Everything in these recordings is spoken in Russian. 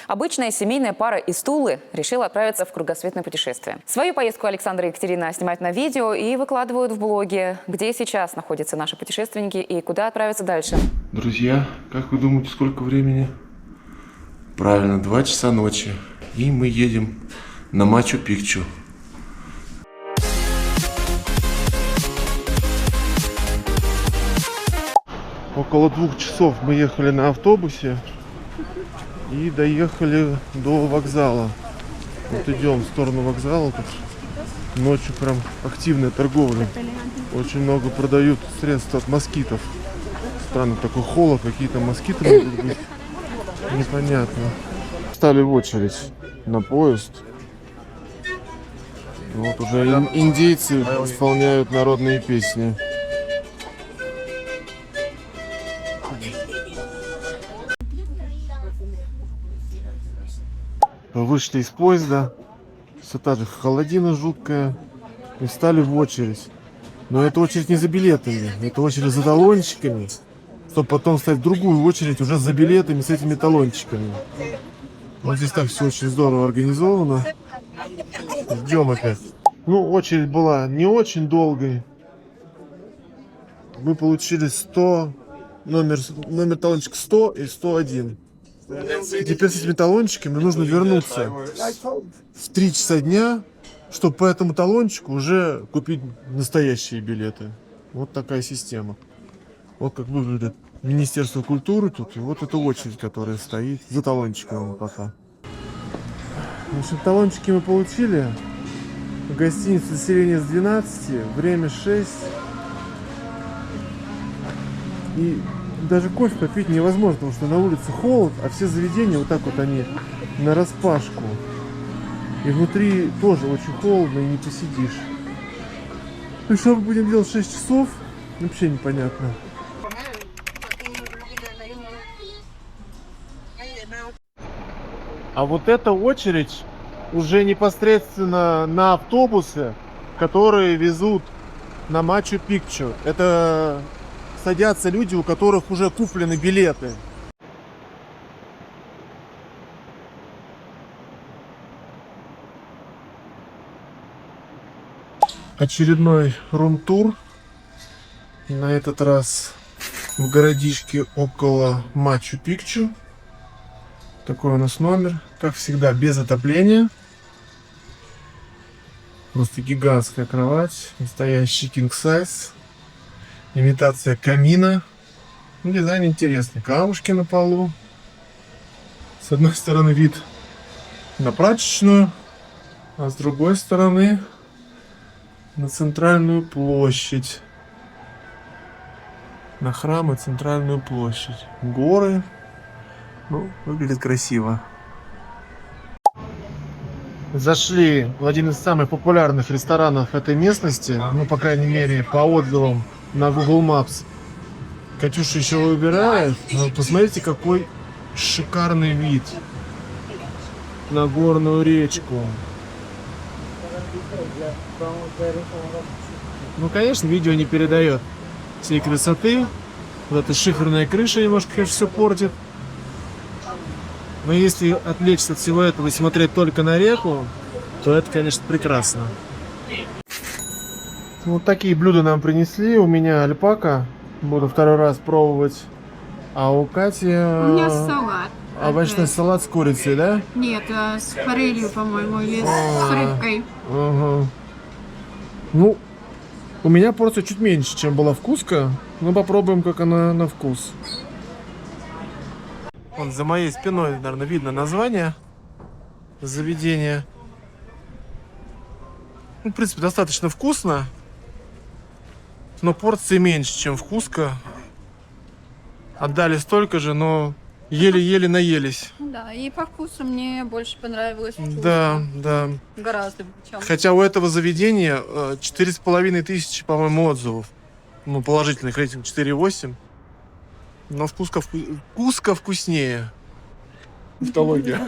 Обычная семейная пара из Тулы решила отправиться в кругосветное путешествие. Свою поездку Александр и Екатерина снимают на видео и выкладывают в блоге, где сейчас находятся наши путешественники и куда отправиться дальше. Друзья, как вы думаете, сколько времени? Правильно, 2 часа ночи. И мы едем на Мачу-Пикчу. Около 2 часов мы ехали на автобусе и доехали до вокзала. Вот идем в сторону вокзала. Тут ночью прям активная торговля. Очень много продают средств от москитов. Странно, такой холод, какие-то москиты могут быть. Непонятно. Стали в очередь на поезд. Вот уже индейцы исполняют народные песни. Вышли из поезда, все та же холодина жуткая, и встали в очередь. Но это очередь не за билетами, это очередь за талончиками, чтобы потом встать в другую очередь уже за билетами с этими талончиками. Вот здесь так все очень здорово организовано. Ждем опять. Ну, очередь была не очень долгой. Мы получили 100, номер талончика 100 и 101. И теперь с этими талончиками нужно вернуться в 3 часа дня, чтобы по этому талончику уже купить настоящие билеты. Вот такая система. Вот как выглядит Министерство культуры тут. И вот эта очередь, которая стоит за талончиками пока. В общем, талончики мы получили. В гостинице заселение с 12, время 6. И даже кофе попить невозможно, потому что на улице холод, а все заведения вот так вот они нараспашку. И внутри тоже очень холодно и не посидишь. Ну что мы будем делать 6 часов? Вообще непонятно. А вот эта очередь уже непосредственно на автобусы, которые везут на Мачу-Пикчу. Это садятся люди, у которых уже куплены билеты. Очередной рум-тур. На этот раз в городишке около Мачу-Пикчу. Такой у нас номер. Как всегда, без отопления. Просто гигантская кровать. Настоящий king size. Имитация камина. Дизайн интересный. Камушки на полу. С одной стороны вид на прачечную, а с другой стороны на центральную площадь. На храм и центральную площадь. Горы. Ну, выглядит красиво. Зашли в один из самых популярных ресторанов этой местности. Ну, по крайней мере, по отзывам на Google Maps. Катюша еще выбирает. Но посмотрите, какой шикарный вид на горную речку. Ну, конечно, видео не передает всей красоты. Вот эта шиферная крыша немножко, конечно, все портит. Но если отвлечься от всего этого и смотреть только на реку, то это, конечно, прекрасно. Вот такие блюда нам принесли. У меня альпака. Буду второй раз пробовать. А у Кати... У меня салат. Овощной салат с курицей, да? Нет, с форелью, по-моему, или с рыбкой. Ага. Ну, у меня порция чуть меньше, чем была в Куско. Но попробуем, как она на вкус. Вот за моей спиной, наверное, видно название заведения. Ну, в принципе, достаточно вкусно. Но порции меньше, чем в Куско. Отдали столько же, но еле-еле наелись. Да, и по вкусу мне больше понравилось. Да, да. Гораздо. Чем. Хотя у этого заведения 4500, по-моему, отзывов. Ну, положительных, рейтинг 4,8. Но Куско вкуснее. Тавтология.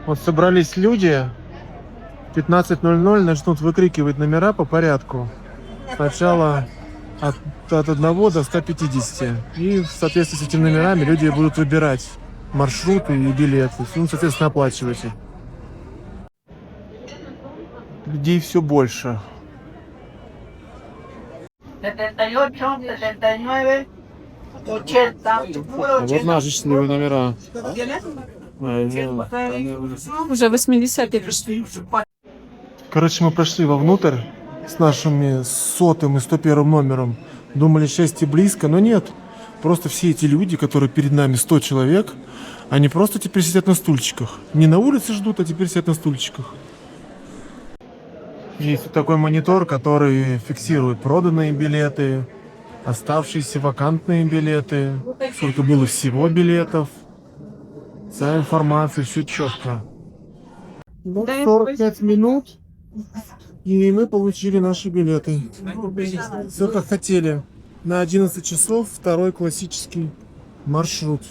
Вот собрались люди 15:00 начнут выкрикивать номера по порядку. Сначала от 1 до 150. И в соответствии с этими номерами люди будут выбирать маршруты и билеты. Ну, соответственно, оплачивать их. Людей все больше. 78, 79, 80. Вот наши счастливые номера. Уже 80-й пришли. Короче, мы прошли вовнутрь с нашими 100-м и 101 номером. Думали, счастье близко, но нет. Просто все эти люди, которые перед нами, 100 человек, они просто теперь сидят на стульчиках. Не на улице ждут, а теперь сидят на стульчиках. Есть вот такой монитор, который фиксирует проданные билеты, оставшиеся вакантные билеты, сколько было всего билетов. Вся информация, все четко. 45 минут, и мы получили наши билеты. Все как хотели. На 11 часов второй классический маршрут.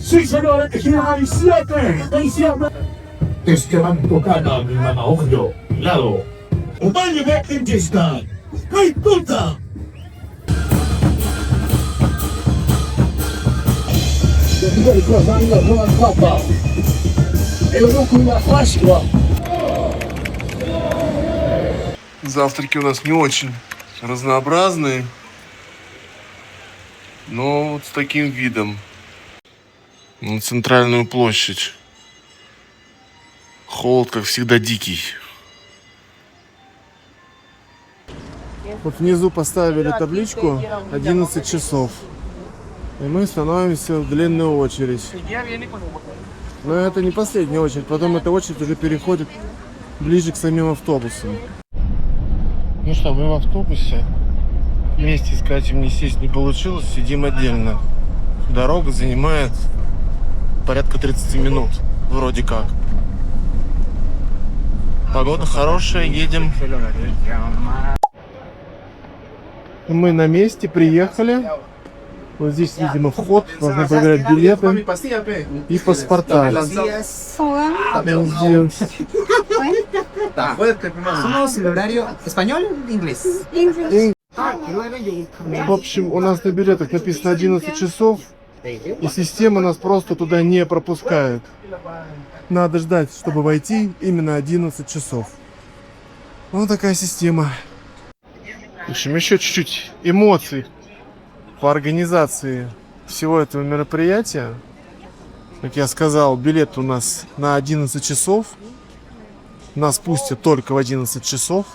Sí, señores, que hay 7, hay 7. Es que van tocando mi mamá, ojo, cuidado. Urbanie Wechsel gdzieś tam. Hej, tutaj! Завтраки у нас не очень разнообразные, но вот с таким видом. На центральную площадь. Холод, как всегда, дикий. Вот внизу поставили табличку 11 часов. И мы становимся в длинную очередь. Но это не последняя очередь. Потом эта очередь уже переходит ближе к самим автобусам. Ну что, мы в автобусе. Вместе с Катей не сесть не получилось. Сидим отдельно. Дорога занимает порядка 30 минут. Вроде как. Погода хорошая, едем. Мы на месте, приехали. Вот здесь, видимо, вход. Должны проверять билеты и паспорта. Somos el horario español o inglés. В общем, у нас на билетах написано 11 часов, и система нас просто туда не пропускает. Надо ждать, чтобы войти именно 11 часов. Вот такая система. В общем, еще чуть-чуть эмоций по организации всего этого мероприятия. Как я сказал, билет у нас на 11 часов. Нас пустят только в 11 часов.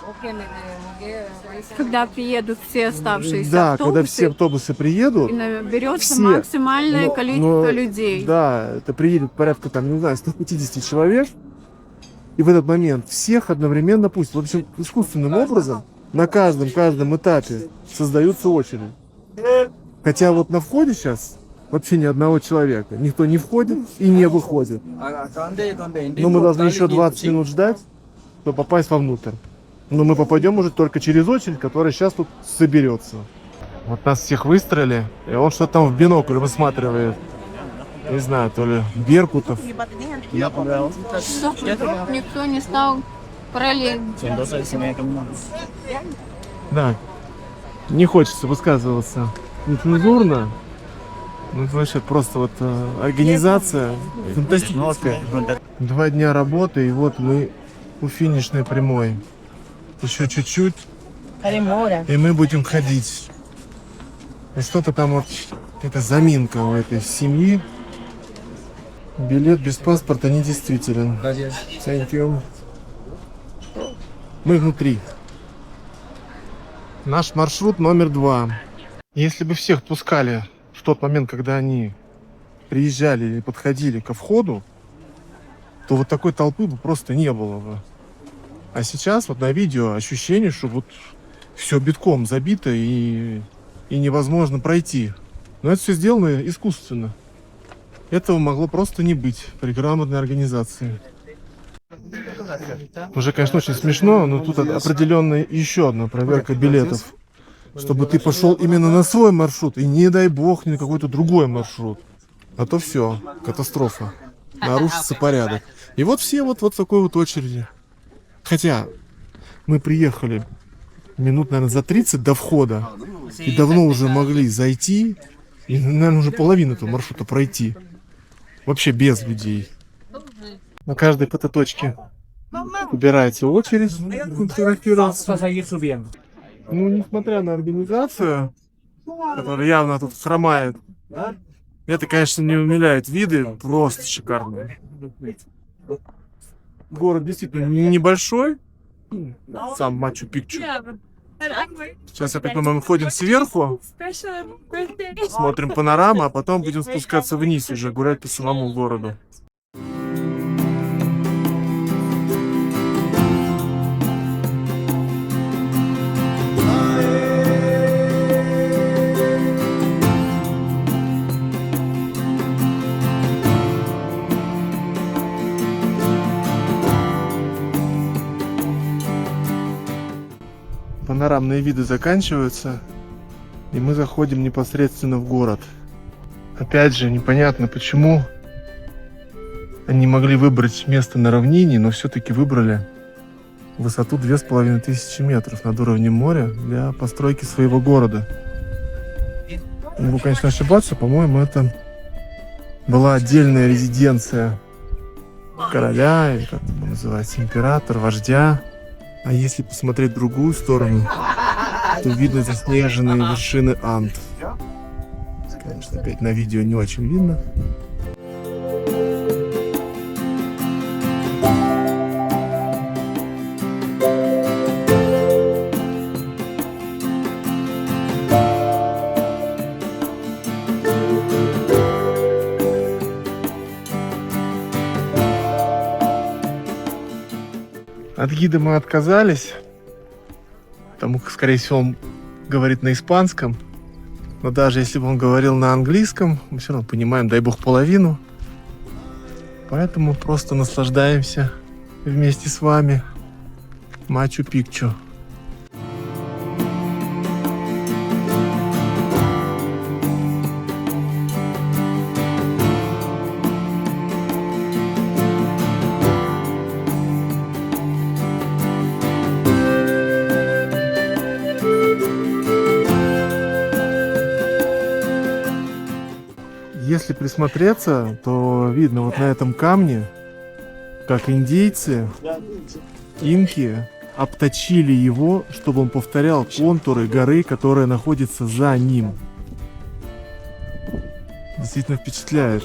Когда приедут все оставшиеся Да, автобусы, когда все автобусы приедут, и наберется все. максимальное количество людей. Да, это приедет порядка, там, не знаю, 150 человек. И в этот момент всех одновременно пустят. В общем, искусственным образом на каждом этапе создаются очереди. Хотя вот на входе сейчас вообще ни одного человека. Никто не входит и не выходит. Но мы должны еще 20 минут ждать, чтобы попасть вовнутрь. Но мы попадем уже только через очередь, которая сейчас тут соберется. Вот нас всех выстроили, и он что-то там в бинокль высматривает. Не знаю, то ли Беркутов. Никто не стал параллельно. Да, не хочется высказываться нецензурно. Ну, слышит, просто вот организация фантастическая. 2 дня работы, и вот мы у финишной прямой. Еще чуть-чуть, и мы будем ходить. И что-то там вот, это заминка у этой семьи. Билет без паспорта недействителен. Thank you. Мы внутри. Наш маршрут номер 2. Если бы всех пускали в тот момент, когда они приезжали и подходили ко входу, то вот такой толпы бы просто не было бы. А сейчас вот на видео ощущение, что вот все битком забито и невозможно пройти. Но это все сделано— этого могло просто не быть при грамотной организации. Уже, конечно, очень смешно, но тут определенная еще одна проверка билетов. Чтобы ты пошел именно на свой маршрут, и не дай бог ни на какой-то другой маршрут. А то все, катастрофа. Нарушится порядок. И вот все вот в такой вот очереди. Хотя мы приехали минут, наверное, за 30 до входа. И давно уже могли зайти. И, наверное, уже половину этого маршрута пройти. Вообще без людей. На каждой ПТ-точке убирается очередь. Фотографироваться. Ну, несмотря на организацию, которая явно тут хромает, это, конечно, не умиляет. Виды просто шикарные. Город действительно небольшой. Сам Мачу-Пикчу. Сейчас опять, по-моему, ходим сверху, смотрим панораму, а потом будем спускаться вниз уже, гулять по самому городу. Панорамные виды заканчиваются, и мы заходим непосредственно в город. Опять же, непонятно, почему они могли выбрать место на равнине, но все-таки выбрали высоту 2500 метров над уровнем моря для постройки своего города. Не могу, конечно, ошибаться, по-моему, это была отдельная резиденция короля, или как это называется, императора, вождя. А если посмотреть в другую сторону, то видно заснеженные вершины Анд. Конечно, опять на видео не очень видно. От гида мы отказались, потому как, скорее всего, он говорит на испанском. Но даже если бы он говорил на английском, мы все равно понимаем, дай бог, половину. Поэтому просто наслаждаемся вместе с вами Мачу-Пикчу. Если присмотреться, то видно вот на этом камне, как индейцы, инки обточили его, чтобы он повторял контуры горы, которая находится за ним. Действительно впечатляет.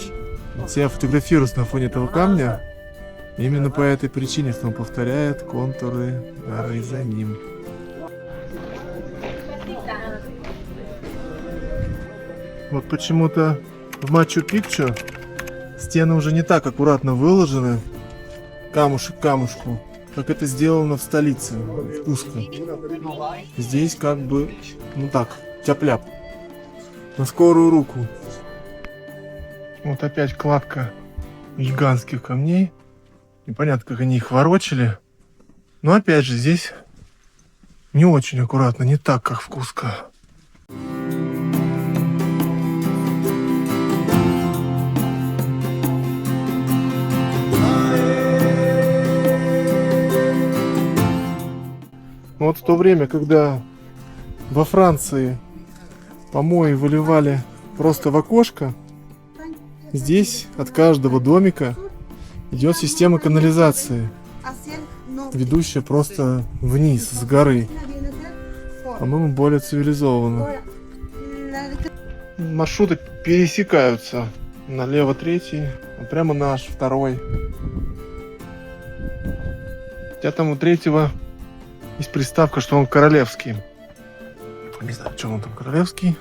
Я фотографируюсь на фоне этого камня именно по этой причине, что он повторяет контуры горы за ним. Вот почему-то в Мачу-Пикчу стены уже не так аккуратно выложены, камушек к камушку, как это сделано в столице, в Куско. Здесь как бы, ну так, тяп-ляп, на скорую руку. Вот опять кладка гигантских камней. Непонятно, как они их ворочали. Но опять же, здесь не очень аккуратно, не так, как в Куско. Вот в то время, когда во Франции помои выливали просто в окошко, здесь от каждого домика идет система канализации, ведущая просто вниз, с горы. По-моему, более цивилизованно. Маршруты пересекаются. Налево третий, а прямо наш второй. Хотя там у третьего есть приставка, что он королевский. Не знаю, почему он там королевский.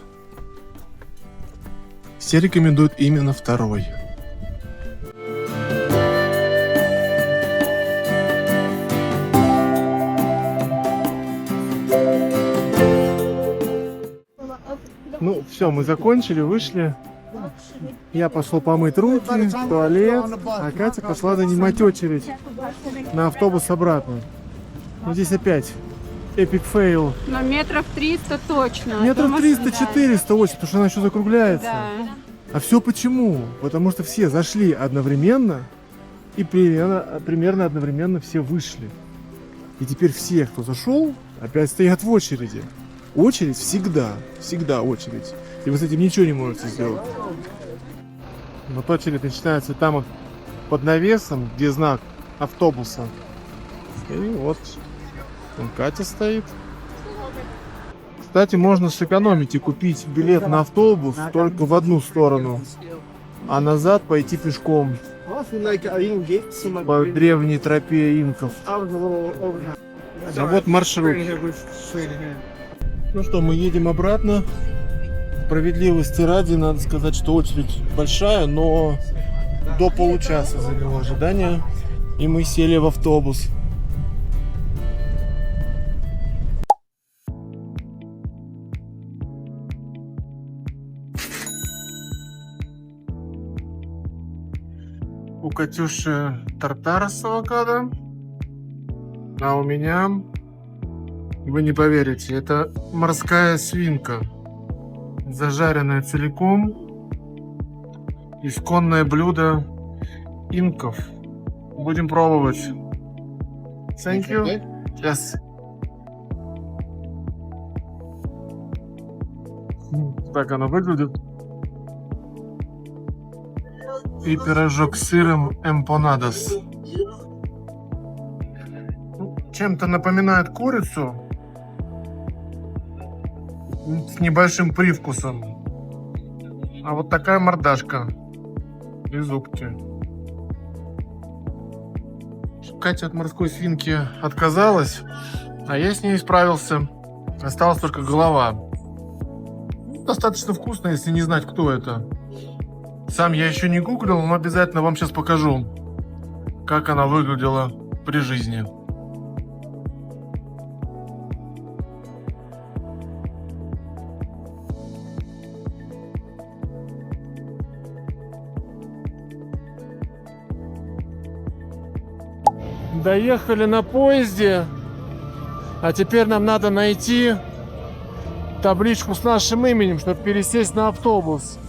Все рекомендуют именно второй. Ну, все, мы закончили, вышли. Я пошел помыть руки, в туалет, а Катя пошла занимать очередь на автобус обратно. Ну, здесь опять эпик фейл. Но метров 300 точно. Метров 300-400 очередь, потому что она еще закругляется. Да. А все почему? Потому что все зашли одновременно и примерно одновременно все вышли. И теперь все, кто зашел, опять стоят в очереди. Очередь всегда очередь. И вы с этим ничего не можете сделать. Вот очередь начинается там вот под навесом, где знак автобуса. И вот там Катя стоит. Кстати, можно сэкономить и купить билет на автобус только в одну сторону, а назад пойти пешком по древней тропе инков. А вот маршрут. Ну что, мы едем обратно. Справедливости ради, надо сказать, что очередь большая, но до получаса заняло ожидание, и мы сели в автобус. У Катюши тартар с авокадо, а у меня, вы не поверите, это морская свинка, зажаренная целиком, исконное блюдо инков. Будем пробовать. Thank you. Yes. Так оно выглядит. И пирожок с сыром эмпанадос. Чем-то напоминает курицу с небольшим привкусом. А вот такая мордашка и зубки. Катя от морской свинки отказалась, а я с ней справился. Осталась только голова. Достаточно вкусно, если не знать, кто это. Сам я еще не гуглил, но обязательно вам сейчас покажу, как она выглядела при жизни. Доехали на поезде, а теперь нам надо найти табличку с нашим именем, чтобы пересесть на автобус.